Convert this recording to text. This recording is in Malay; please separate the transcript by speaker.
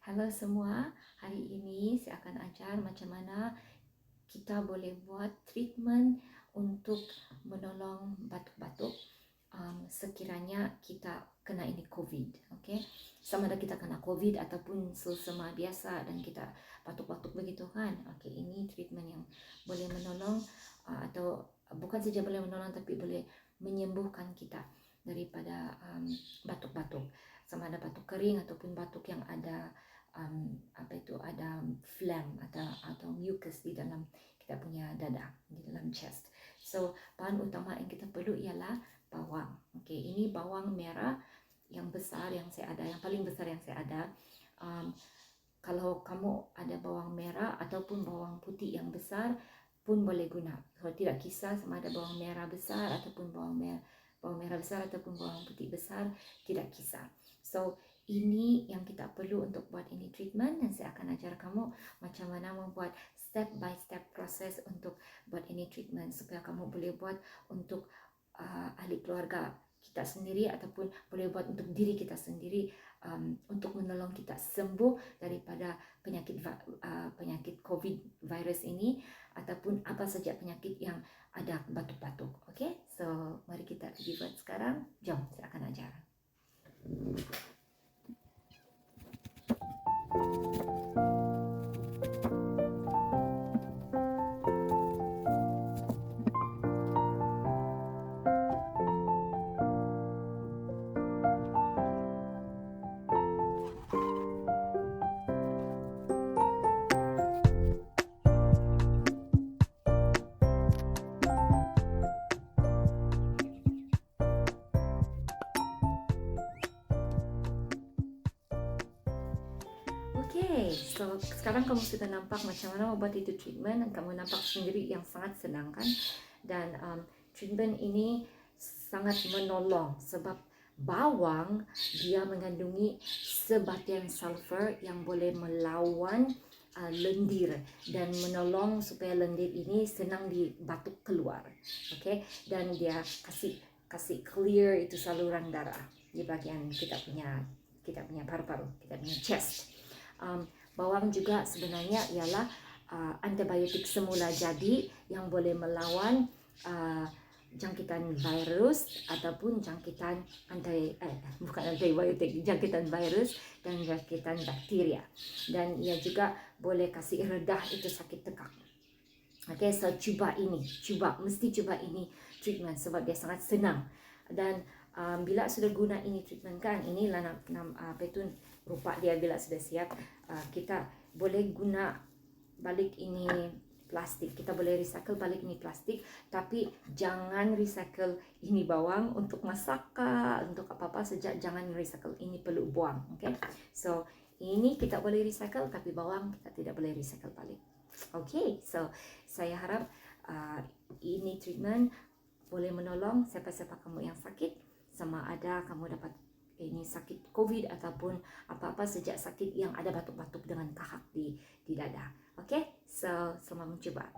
Speaker 1: Halo semua, hari ini saya akan ajar macam mana kita boleh buat treatment untuk menolong batuk-batuk sekiranya kita kena ini COVID. Okay? Sama ada kita kena COVID ataupun selsema biasa dan kita batuk-batuk begitu kan. Okay, ini treatment yang boleh menolong atau bukan saja boleh menolong tapi boleh menyembuhkan kita daripada batuk-batuk. Sama ada batuk kering ataupun batuk yang ada ada phlegm atau mucus di dalam kita punya dada, di dalam chest. So bahan utama yang kita perlu ialah bawang. Okay, ini bawang merah yang besar yang saya ada, yang paling besar yang saya ada. Kalau kamu ada bawang merah ataupun bawang putih yang besar pun boleh guna. Kalau tidak kisah sama ada bawang merah besar ataupun bawang merah besar ataupun bawang putih besar, tidak kisah. So ini yang kita perlu untuk buat ini treatment, dan saya akan ajar kamu macam mana membuat step by step proses untuk buat ini treatment supaya kamu boleh buat untuk ahli keluarga kita sendiri ataupun boleh buat untuk diri kita sendiri, untuk menolong kita sembuh daripada penyakit COVID virus ini ataupun apa saja penyakit yang ada batuk-batuk. Okay, so mari kita pergi buat sekarang. Jom, saya akan ajar. Okay, so sekarang kamu sudah nampak macam mana membuat itu treatment, dan kamu nampak sendiri yang sangat senang kan. Dan treatment ini sangat menolong sebab bawang dia mengandungi sebatian sulfur yang boleh melawan lendir dan menolong supaya lendir ini senang dibatuk keluar. Okay, dan dia kasih clear itu saluran darah di bagian kita punya paru-paru, kita punya chest. Bawang juga sebenarnya ialah antibiotik semula jadi yang boleh melawan jangkitan virus ataupun jangkitan jangkitan virus dan jangkitan bakteria, dan ia juga boleh kasih redah itu sakit tekak. Okay, so mesti cuba ini treatment sebab dia sangat senang. Dan bila sudah guna ini treatment kan, inilah rupa dia bila sudah siap. Kita boleh guna balik ini plastik, kita boleh recycle balik ini plastik, tapi jangan recycle ini bawang untuk masak, untuk apa-apa saja jangan recycle, ini perlu buang. Okay, so ini kita boleh recycle tapi bawang kita tidak boleh recycle balik. Okay, so saya harap ini treatment boleh menolong siapa-siapa kamu yang sakit, sama ada kamu dapat ini sakit COVID ataupun apa-apa sejak sakit yang ada batuk-batuk dengan kahak di dada. Okay, so selamat mencoba.